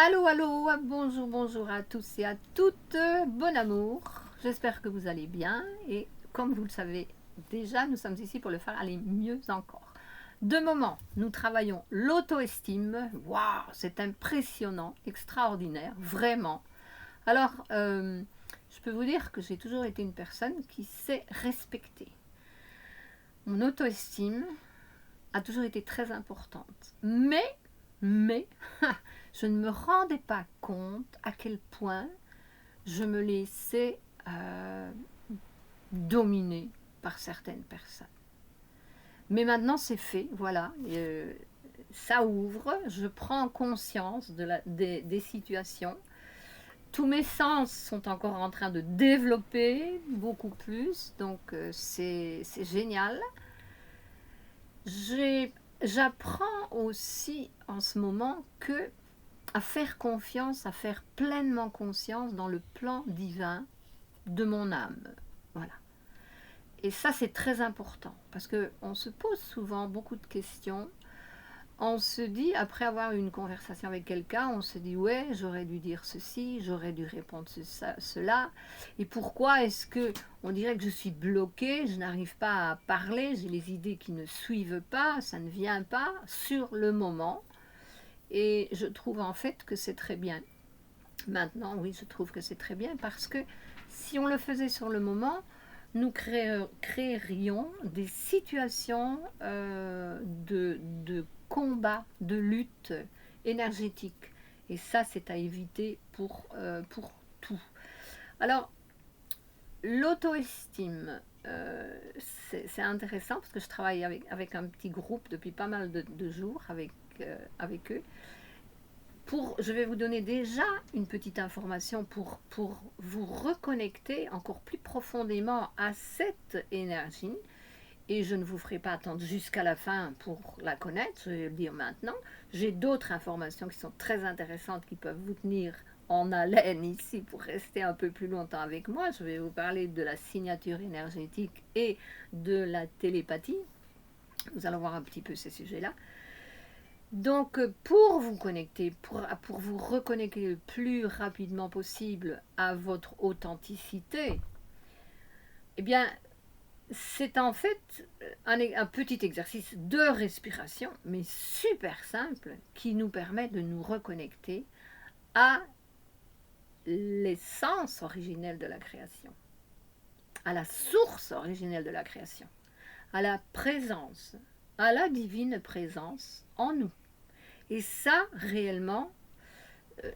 Allô, allô, bonjour, bonjour à tous et à toutes, bon amour, j'espère que vous allez bien et comme vous le savez déjà, nous sommes ici pour le faire aller mieux encore. De moment, nous travaillons l'auto-estime, waouh, c'est impressionnant, extraordinaire, vraiment. Alors, je peux vous dire que j'ai toujours été une personne qui sait respecter. Mon auto-estime a toujours été très importante, mais, je ne me rendais pas compte à quel point je me laissais dominer par certaines personnes. Mais maintenant c'est fait, voilà, ça ouvre, je prends conscience des situations. Tous mes sens sont encore en train de développer beaucoup plus, donc c'est génial. J'apprends aussi en ce moment que à faire confiance, à faire pleinement conscience dans le plan divin de mon âme. Voilà. Et ça, c'est très important parce qu'on se pose souvent beaucoup de questions. On se dit, après avoir eu une conversation avec quelqu'un, on se dit, ouais, j'aurais dû dire ceci, j'aurais dû répondre cela. Et pourquoi est-ce que on dirait que je suis bloquée, je n'arrive pas à parler, j'ai les idées qui ne suivent pas, ça ne vient pas sur le moment. Et je trouve en fait que c'est très bien. Maintenant, oui, je trouve que c'est très bien parce que si on le faisait sur le moment, nous créerions des situations de combat, de lutte énergétique. Et ça, c'est à éviter pour tout. Alors, l'auto-estime, c'est intéressant parce que je travaille avec un petit groupe depuis pas mal de jours avec eux. Je vais vous donner déjà une petite information pour vous reconnecter encore plus profondément à cette énergie. Et je ne vous ferai pas attendre jusqu'à la fin pour la connaître, je vais le dire maintenant. J'ai d'autres informations qui sont très intéressantes qui peuvent vous tenir en haleine ici pour rester un peu plus longtemps avec moi. Je vais vous parler de la signature énergétique et de la télépathie. Nous allons voir un petit peu ces sujets-là. Donc, pour vous connecter, pour vous reconnecter le plus rapidement possible à votre authenticité, eh bien, c'est en fait un petit exercice de respiration, mais super simple, qui nous permet de nous reconnecter à l'essence originelle de la création, à la source originelle de la création, à la présence, à la divine présence en nous. Et ça, réellement,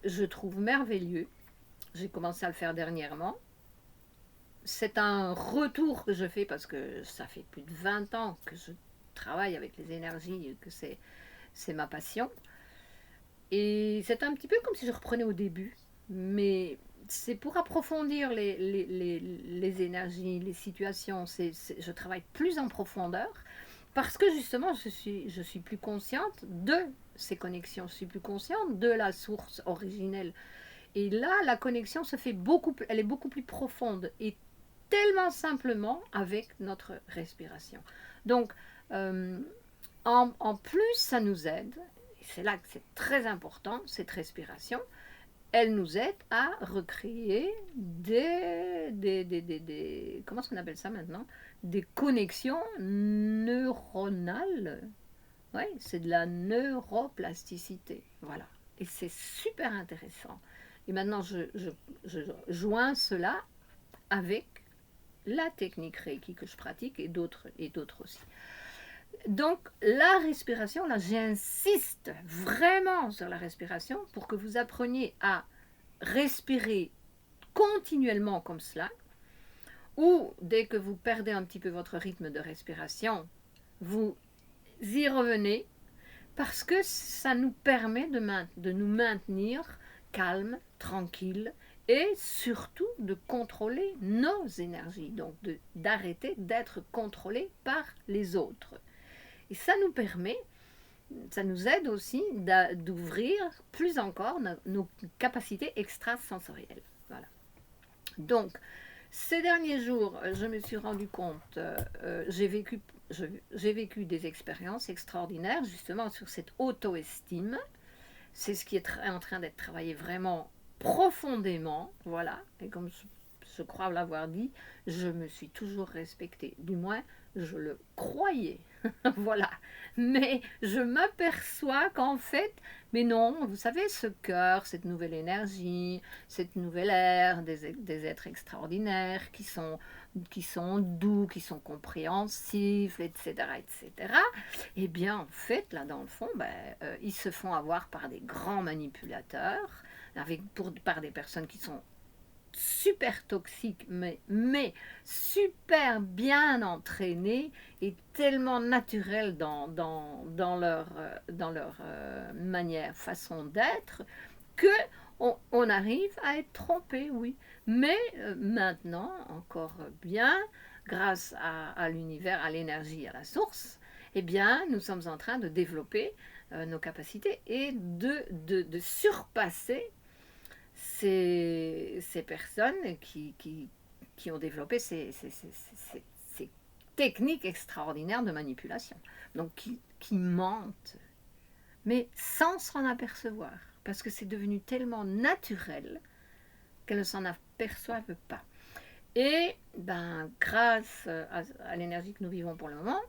je trouve merveilleux. J'ai commencé à le faire dernièrement. C'est un retour que je fais parce que ça fait plus de 20 ans que je travaille avec les énergies et que c'est ma passion. Et c'est un petit peu comme si je reprenais au début. Mais c'est pour approfondir les énergies, les situations. Je travaille plus en profondeur parce que justement, je suis plus consciente de ces connexions. Je suis plus consciente de la source originelle. Et là, la connexion se fait elle est beaucoup plus profonde et tellement simplement avec notre respiration. Donc, euh, en plus, ça nous aide, et c'est là que c'est très important, cette respiration, elle nous aide à recréer comment est-ce qu'on appelle ça maintenant? Des connexions neuronales. Oui, c'est de la neuroplasticité. Voilà. Et c'est super intéressant. Et maintenant, je joins cela avec la technique Reiki que je pratique et d'autres aussi. Donc, la respiration, là, j'insiste vraiment sur la respiration pour que vous appreniez à respirer continuellement comme cela, ou dès que vous perdez un petit peu votre rythme de respiration, vous y revenez parce que ça nous permet de nous maintenir calmes, tranquilles et surtout de contrôler nos énergies, donc d'arrêter d'être contrôlés par les autres. Et ça nous permet, ça nous aide aussi d'ouvrir plus encore nos capacités extrasensorielles. Voilà. Donc, ces derniers jours, je me suis rendu compte, j'ai vécu des expériences extraordinaires justement sur cette auto-estime. c'est ce qui est en train d'être travaillé vraiment profondément, voilà, et comme je crois l'avoir dit, je me suis toujours respectée, du moins je le croyais, voilà, mais je m'aperçois qu'en fait, mais non, vous savez, ce cœur, cette nouvelle énergie, cette nouvelle ère, des êtres extraordinaires qui sont doux, qui sont compréhensifs, etc., etc., eh bien, en fait, là, dans le fond, ils se font avoir par des grands manipulateurs, par des personnes qui sont super toxiques, mais super bien entraînées et tellement naturelles dans leur manière, façon d'être, que on arrive à être trompé, oui. Mais maintenant, encore bien, grâce à l'univers, à l'énergie, à la source, eh bien, nous sommes en train de développer nos capacités et de surpasser ces personnes qui ont développé ces techniques extraordinaires de manipulation, donc qui mentent, mais sans s'en apercevoir, parce que c'est devenu tellement naturel qu'elles ne s'en aperçoivent pas. Et ben, grâce à l'énergie que nous vivons pour le moment,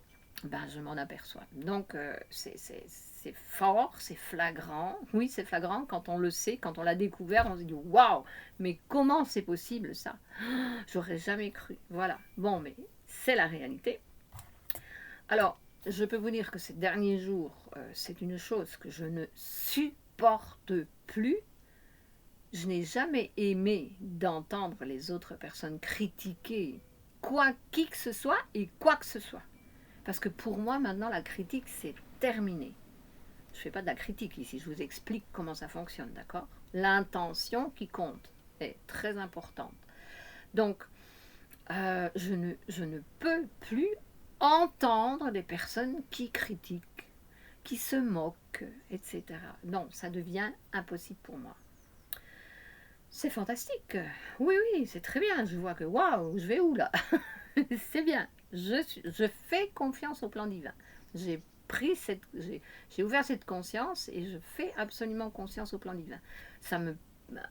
ben, je m'en aperçois. Donc, c'est fort, c'est flagrant. Oui, c'est flagrant quand on le sait, quand on l'a découvert, on se dit waouh, mais comment c'est possible ça? J'aurais jamais cru. Voilà. Bon, mais c'est la réalité. Alors, je peux vous dire que ces derniers jours, c'est une chose que je ne supporte plus. Je n'ai jamais aimé d'entendre les autres personnes critiquer qui que ce soit et quoi que ce soit. Parce que pour moi, maintenant, la critique, c'est terminé. Je ne fais pas de la critique ici, je vous explique comment ça fonctionne, d'accord? L'intention qui compte est très importante. Donc, je ne peux plus entendre des personnes qui critiquent, qui se moquent, etc. Non, ça devient impossible pour moi. C'est fantastique. Oui, oui, c'est très bien. Je vois que, waouh, je vais où là? C'est bien. Je fais confiance au plan divin. J'ai ouvert cette conscience et je fais absolument confiance au plan divin.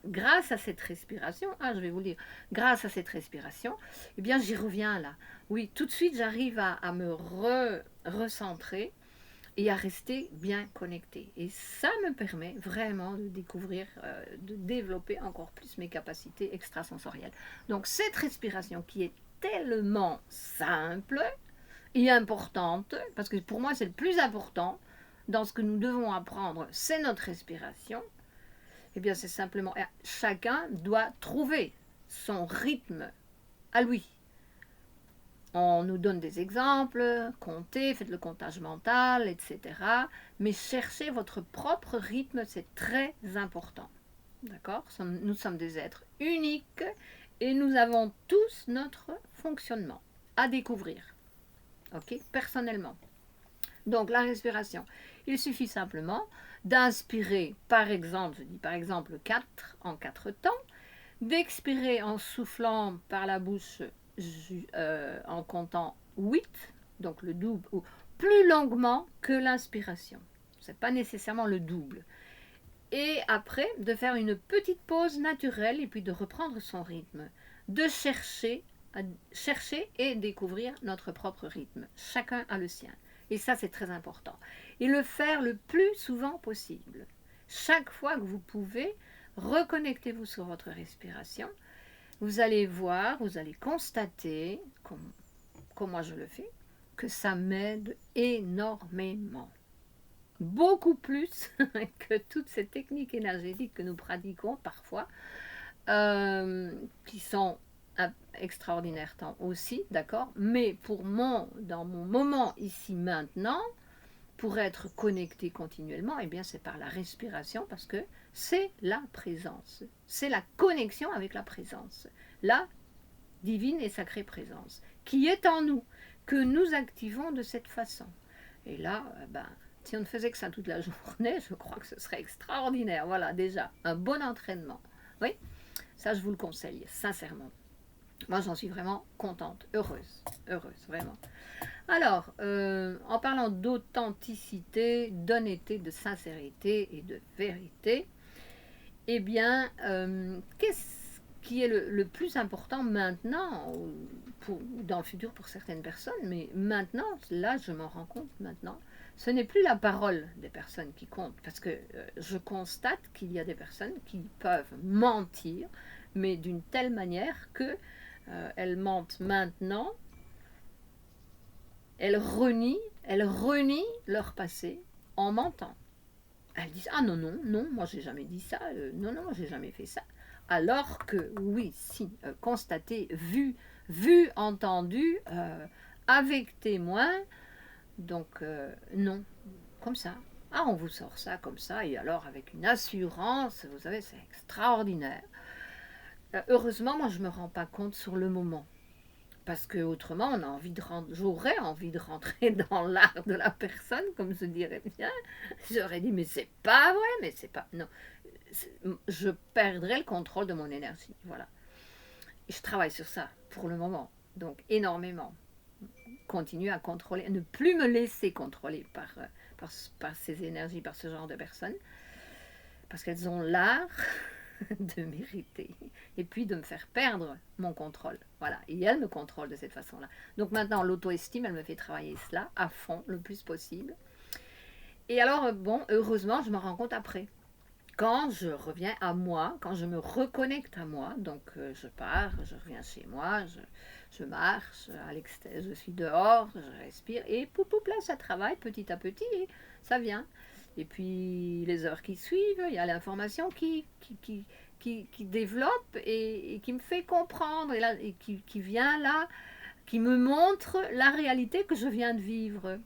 Grâce à cette respiration, je vais vous le dire, grâce à cette respiration, eh bien, j'y reviens là. Oui, tout de suite, j'arrive à me recentrer et à rester bien connecté. Et ça me permet vraiment de découvrir, de développer encore plus mes capacités extrasensorielles. Donc cette respiration qui est tellement simple et importante, parce que pour moi c'est le plus important dans ce que nous devons apprendre, c'est notre respiration, et bien c'est simplement, chacun doit trouver son rythme à lui. On nous donne des exemples, comptez, faites le comptage mental, etc. Mais cherchez votre propre rythme, c'est très important. D'accord? Nous sommes des êtres uniques et nous avons tous notre fonctionnement à découvrir. Ok? Personnellement. Donc la respiration, il suffit simplement d'inspirer, par exemple, je dis par exemple 4 en 4 temps, d'expirer en soufflant par la bouche en comptant 8, donc le double, ou plus longuement que l'inspiration. Ce n'est pas nécessairement le double. Et après, de faire une petite pause naturelle et puis de reprendre son rythme. De chercher et découvrir notre propre rythme. Chacun a le sien. Et ça, c'est très important. Et le faire le plus souvent possible. Chaque fois que vous pouvez, reconnectez-vous sur votre respiration. Vous allez voir, vous allez constater, comme moi je le fais, que ça m'aide énormément. Beaucoup plus que toutes ces techniques énergétiques que nous pratiquons parfois, qui sont extraordinaires aussi, d'accord? Mais dans mon moment ici maintenant, pour être connecté continuellement, eh bien c'est par la respiration parce que c'est la présence. C'est la connexion avec la présence. La divine et sacrée présence qui est en nous, que nous activons de cette façon. Et là, si on ne faisait que ça toute la journée, je crois que ce serait extraordinaire. Voilà, déjà, un bon entraînement. Oui, ça je vous le conseille, sincèrement. Moi, j'en suis vraiment contente, heureuse, vraiment. Alors, en parlant d'authenticité, d'honnêteté, de sincérité et de vérité, eh bien, qu'est-ce qui est le plus important maintenant, dans le futur pour certaines personnes, mais maintenant, là, je m'en rends compte maintenant, ce n'est plus la parole des personnes qui compte, parce que je constate qu'il y a des personnes qui peuvent mentir, mais d'une telle manière que elles mentent maintenant, elles renient leur passé en mentant. Elles disent ah non non non moi j'ai jamais dit ça, non non j'ai jamais fait ça. Alors que oui si constaté, vu entendu avec témoin, donc non comme ça. Ah on vous sort ça comme ça et alors avec une assurance, vous savez c'est extraordinaire. Heureusement moi je me rends pas compte sur le moment. Parce que autrement, on a envie de j'aurais envie de rentrer dans l'art de la personne, comme se dirait bien. J'aurais dit, mais c'est pas vrai, mais c'est pas. Non. Je perdrais le contrôle de mon énergie. Voilà. Et je travaille sur ça pour le moment. Donc, énormément. Continuer à contrôler, ne plus me laisser contrôler par ces énergies, par ce genre de personnes. Parce qu'elles ont l'art de mériter et puis de me faire perdre mon contrôle. Voilà, et elle me contrôle de cette façon-là. Donc maintenant, l'auto-estime, elle me fait travailler cela à fond, le plus possible. Et alors, bon, heureusement, je me rends compte après. Quand je reviens à moi, quand je me reconnecte à moi, donc je pars, je reviens chez moi, je marche, je suis dehors, je respire, et poup, poup, là, ça travaille petit à petit, et ça vient. Et puis les heures qui suivent, il y a l'information qui développe et qui me fait comprendre, et qui vient là, qui me montre la réalité que je viens de vivre.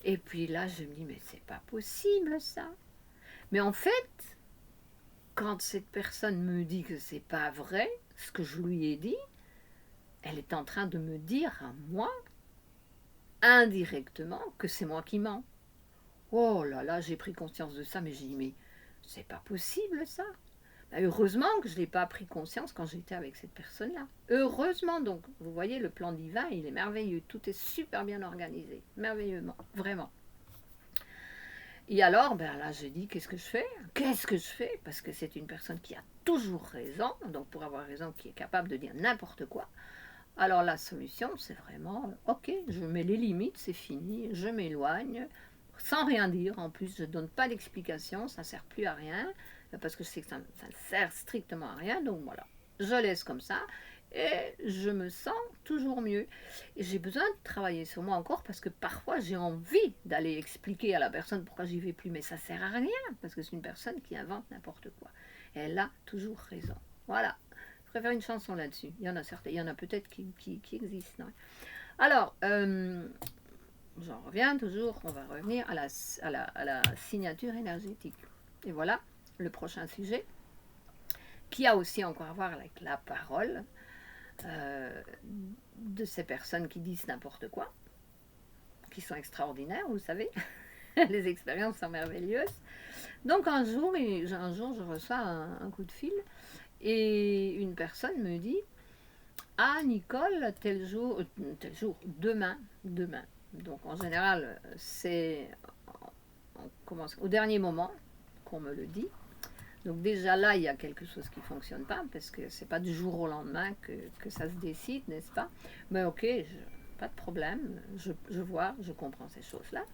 Et puis là, je me dis, mais c'est pas possible ça. Mais en fait, quand cette personne me dit que c'est pas vrai, ce que je lui ai dit, elle est en train de me dire à moi, indirectement, que c'est moi qui mens. Oh là là, j'ai pris conscience de ça, mais j'ai dit, mais c'est pas possible ça. Ben, heureusement que je n'ai pas pris conscience quand j'étais avec cette personne-là. Heureusement, donc, vous voyez, le plan divin, il est merveilleux. Tout est super bien organisé. Merveilleusement, vraiment. Et alors, ben là, je dis, qu'est-ce que je fais? Qu'est-ce que je fais? Parce que c'est une personne qui a toujours raison, donc pour avoir raison, qui est capable de dire n'importe quoi. Alors la solution, c'est vraiment, ok, je mets les limites, c'est fini, je m'éloigne, sans rien dire. En plus, je ne donne pas d'explication, ça ne sert plus à rien, parce que je sais que ça ne sert strictement à rien, donc voilà. Je laisse comme ça, et je me sens toujours mieux. Et j'ai besoin de travailler sur moi encore, parce que parfois j'ai envie d'aller expliquer à la personne pourquoi j'y vais plus, mais ça ne sert à rien, parce que c'est une personne qui invente n'importe quoi. Et elle a toujours raison. Voilà. Je préfère une chanson là-dessus. Il y en a certains, il y en a peut-être qui existent. Non. Alors, j'en reviens toujours, on va revenir à la signature énergétique. Et voilà le prochain sujet, qui a aussi encore à voir avec la parole de ces personnes qui disent n'importe quoi, qui sont extraordinaires, vous savez. Les expériences sont merveilleuses. Donc un jour je reçois un coup de fil et une personne me dit ah Nicole, tel jour, demain. Donc en général, c'est on commence au dernier moment qu'on me le dit. Donc déjà là, il y a quelque chose qui ne fonctionne pas, parce que c'est pas du jour au lendemain que ça se décide, n'est-ce pas? Mais ok, pas de problème, je vois, je comprends ces choses-là.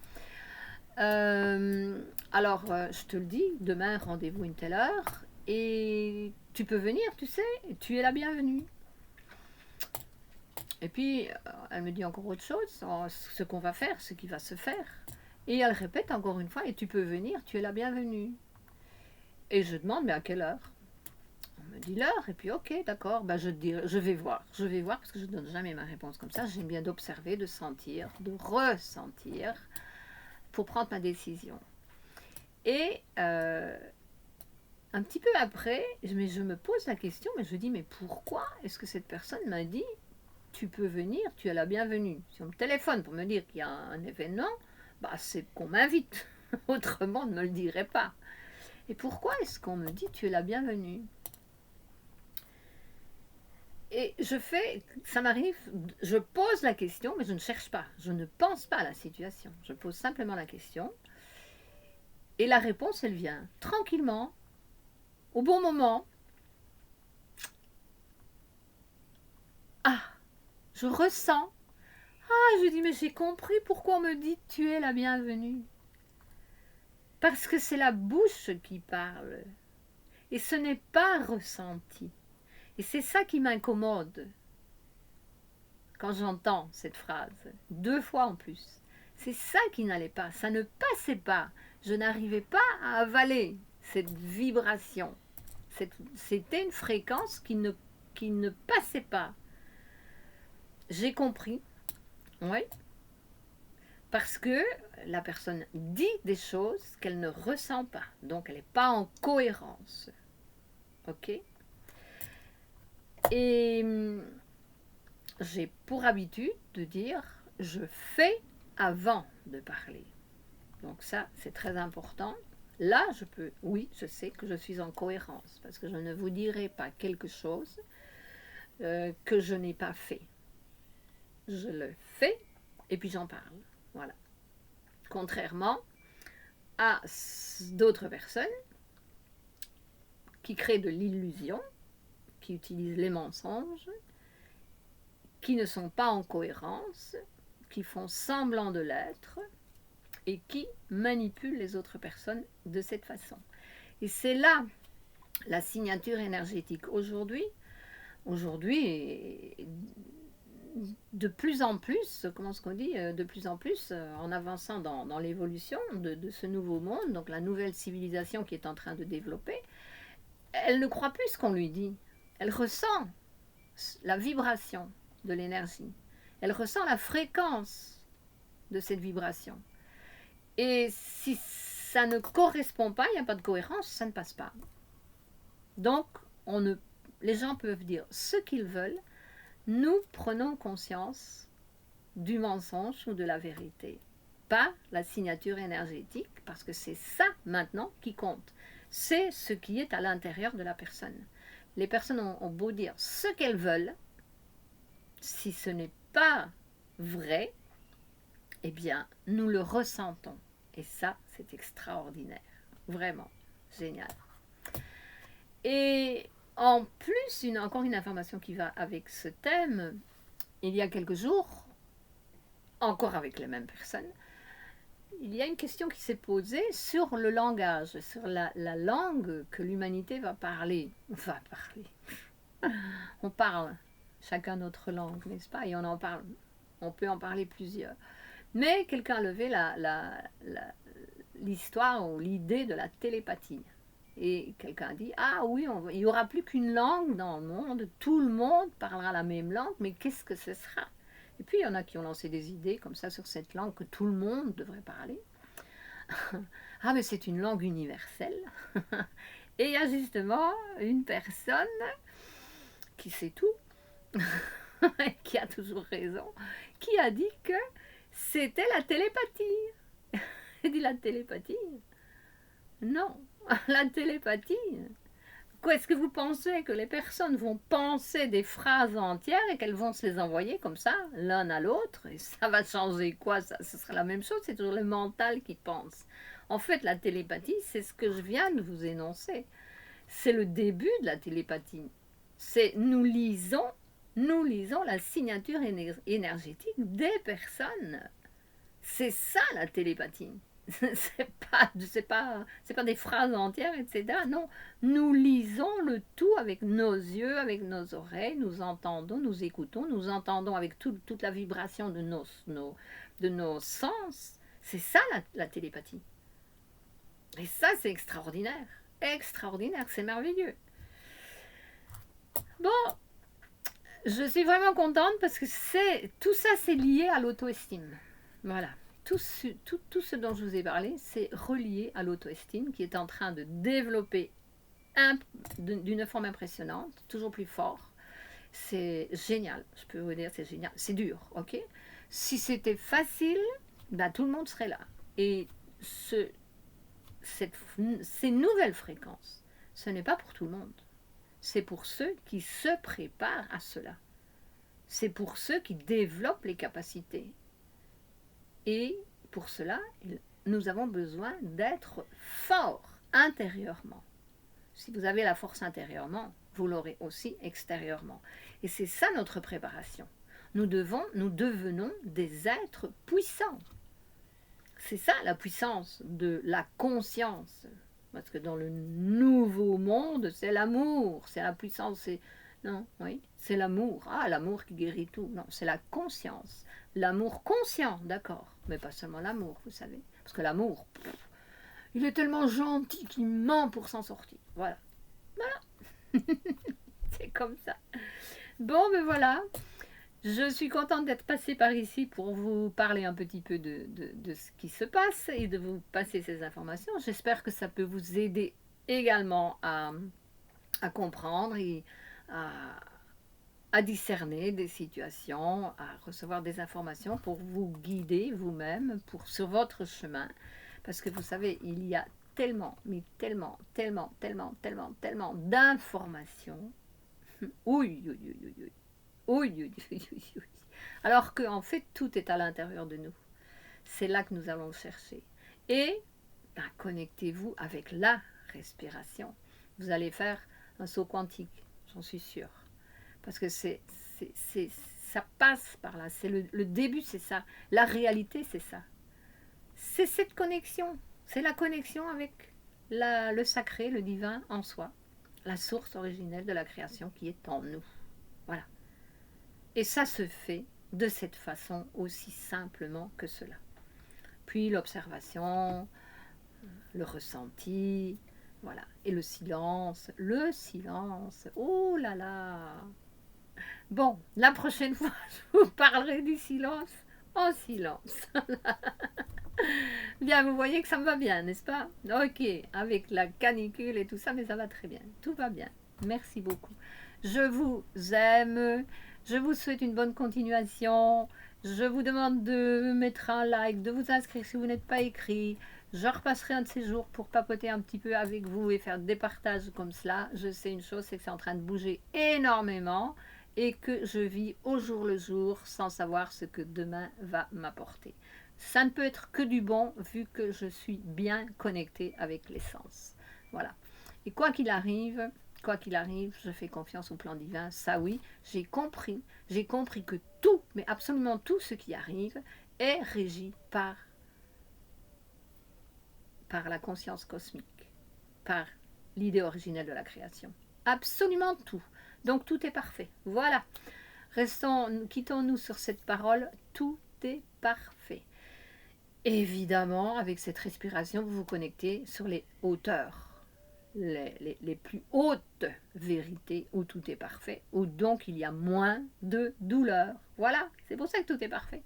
Alors, je te le dis, demain, rendez-vous une telle heure, et tu peux venir, tu sais, tu es la bienvenue. Et puis, elle me dit encore autre chose, ce qu'on va faire, ce qui va se faire. Et elle répète encore une fois, et tu peux venir, tu es la bienvenue. Et je demande, mais à quelle heure? On me dit l'heure, et puis ok, d'accord, ben je vais voir, parce que je ne donne jamais ma réponse comme ça. J'aime bien d'observer, de sentir, de ressentir, pour prendre ma décision. Et un petit peu après, je me pose la question, mais je dis, mais pourquoi est-ce que cette personne m'a dit tu peux venir, tu es la bienvenue? Si on me téléphone pour me dire qu'il y a un événement, bah c'est qu'on m'invite. Autrement, on ne me le dirait pas. Et pourquoi est-ce qu'on me dit tu es la bienvenue? Et ça m'arrive, je pose la question, mais je ne cherche pas, je ne pense pas à la situation. Je pose simplement la question, et la réponse, elle vient tranquillement, au bon moment. Ah, je ressens. Ah, je dis, mais j'ai compris pourquoi on me dit tu es la bienvenue. Parce que c'est la bouche qui parle, et ce n'est pas ressenti. Et c'est ça qui m'incommode quand j'entends cette phrase, 2 fois en plus. C'est ça qui n'allait pas, ça ne passait pas. Je n'arrivais pas à avaler cette vibration. C'était une fréquence qui ne passait pas. J'ai compris, oui, parce que la personne dit des choses qu'elle ne ressent pas, donc elle n'est pas en cohérence. Ok? Et j'ai pour habitude de dire je fais avant de parler. Donc ça, c'est très important. Là, oui, je sais que je suis en cohérence parce que je ne vous dirai pas quelque chose que je n'ai pas fait. Je le fais et puis j'en parle. Voilà. Contrairement à d'autres personnes qui créent de l'illusion, qui utilisent les mensonges, qui ne sont pas en cohérence, qui font semblant de l'être et qui manipulent les autres personnes de cette façon. Et c'est là la signature énergétique. Aujourd'hui, de plus en plus, comment est-ce qu'on dit, de plus en plus, en avançant dans l'évolution de ce nouveau monde, donc la nouvelle civilisation qui est en train de développer, elle ne croit plus ce qu'on lui dit. Elle ressent la vibration de l'énergie. Elle ressent la fréquence de cette vibration. Et si ça ne correspond pas, il n'y a pas de cohérence, ça ne passe pas. Donc, les gens peuvent dire ce qu'ils veulent. Nous prenons conscience du mensonge ou de la vérité, pas la signature énergétique, parce que c'est ça maintenant qui compte. C'est ce qui est à l'intérieur de la personne. Les personnes ont beau dire ce qu'elles veulent, si ce n'est pas vrai, eh bien, nous le ressentons. Et ça, c'est extraordinaire. Vraiment, génial. Et en plus, encore une information qui va avec ce thème, il y a quelques jours, encore avec les mêmes personnes, il y a une question qui s'est posée sur le langage, sur la langue que l'humanité va parler. On parle chacun notre langue, n'est-ce pas? Et on en parle. On peut en parler plusieurs. Mais quelqu'un a levé l'histoire ou l'idée de la télépathie. Et quelqu'un a dit, ah oui, il n'y aura plus qu'une langue dans le monde, tout le monde parlera la même langue, mais qu'est-ce que ce sera? Et puis il y en a qui ont lancé des idées comme ça sur cette langue que tout le monde devrait parler. Ah mais c'est une langue universelle. Et il y a justement une personne qui sait tout, qui a toujours raison, qui a dit que c'était la télépathie. Il dit la télépathie? Non, la télépathie. Qu'est-ce que vous pensez que les personnes vont penser des phrases entières et qu'elles vont se les envoyer comme ça, l'un à l'autre? Et ça va changer quoi? Ce sera la même chose, c'est toujours le mental qui pense. En fait, la télépathie, c'est ce que je viens de vous énoncer. C'est le début de la télépathie. C'est nous lisons la signature énergétique des personnes. C'est ça la télépathie. c'est pas des phrases entières, etc. Non, nous lisons le tout avec nos yeux, avec nos oreilles, nous entendons, nous écoutons, nous entendons avec toute la vibration de nos sens. C'est ça la télépathie. Et ça, c'est extraordinaire. Extraordinaire, c'est merveilleux. Bon, je suis vraiment contente parce que tout ça, c'est lié à l'auto-estime. Voilà. Tout ce dont je vous ai parlé, c'est relié à l'auto-estime qui est en train de développer d'une forme impressionnante, toujours plus fort. C'est génial, je peux vous dire, c'est génial. C'est dur, ok? Si c'était facile, ben, tout le monde serait là. Et ces nouvelles fréquences, ce n'est pas pour tout le monde. c'est pour ceux qui se préparent à cela. C'est pour ceux qui développent les capacités. Et pour cela, nous avons besoin d'être forts intérieurement. Si vous avez la force intérieurement, vous l'aurez aussi extérieurement. Et c'est ça notre préparation. Nous devenons des êtres puissants. C'est ça la puissance de la conscience. Parce que dans le nouveau monde, c'est l'amour, c'est la puissance, c'est... Non, oui, c'est l'amour. Ah, l'amour qui guérit tout. Non, c'est la conscience. L'amour conscient, d'accord. Mais pas seulement l'amour, vous savez. Parce que l'amour, il est tellement gentil qu'il ment pour s'en sortir. Voilà. Voilà. C'est comme ça. Bon, ben voilà. Je suis contente d'être passée par ici pour vous parler un petit peu de ce qui se passe et de vous passer ces informations. J'espère que ça peut vous aider également à comprendre et à discerner des situations, à recevoir des informations pour vous guider vous-même sur votre chemin. Parce que vous savez, il y a tellement, mais tellement, tellement, tellement, tellement, tellement d'informations. Oui, oui, oui, oui, oui. Oui, oui, oui, oui, oui. Alors qu'en fait, tout est à l'intérieur de nous. C'est là que nous allons le chercher. Et ben, connectez-vous avec la respiration. Vous allez faire un saut quantique, j'en suis sûre. Parce que ça passe par là. C'est le début, c'est ça. La réalité, c'est ça. C'est cette connexion. C'est la connexion avec le sacré, le divin en soi. La source originelle de la création qui est en nous. Voilà. Et ça se fait de cette façon aussi simplement que cela. Puis l'observation, le ressenti, voilà. Et le silence, oh là là. Bon, la prochaine fois, je vous parlerai du silence en silence. Bien, vous voyez que ça me va bien, n'est-ce pas? Ok, avec la canicule et tout ça, mais ça va très bien. Tout va bien. Merci beaucoup. Je vous aime. Je vous souhaite une bonne continuation. Je vous demande de mettre un like, de vous inscrire si vous n'êtes pas écrit. Je repasserai un de ces jours pour papoter un petit peu avec vous et faire des partages comme cela. Je sais une chose, c'est que c'est en train de bouger énormément et que je vis au jour le jour sans savoir ce que demain va m'apporter. Ça ne peut être que du bon vu que je suis bien connectée avec l'essence. Voilà. Et quoi qu'il arrive, je fais confiance au plan divin. Ça oui, j'ai compris que tout, mais absolument tout ce qui arrive est régi par la conscience cosmique, par l'idée originelle de la création. Absolument tout. Donc tout est parfait. Voilà. Quittons-nous sur cette parole. Tout est parfait. Évidemment, avec cette respiration, vous vous connectez sur les hauteurs, les plus hautes vérités où tout est parfait, où donc il y a moins de douleur. Voilà, c'est pour ça que tout est parfait.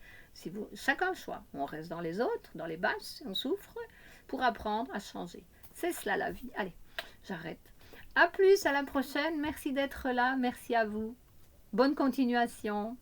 Chacun le choix. On reste dans les autres, dans les basses, on souffre pour apprendre à changer. C'est cela la vie. Allez, j'arrête. À plus, à la prochaine. Merci d'être là. Merci à vous. Bonne continuation.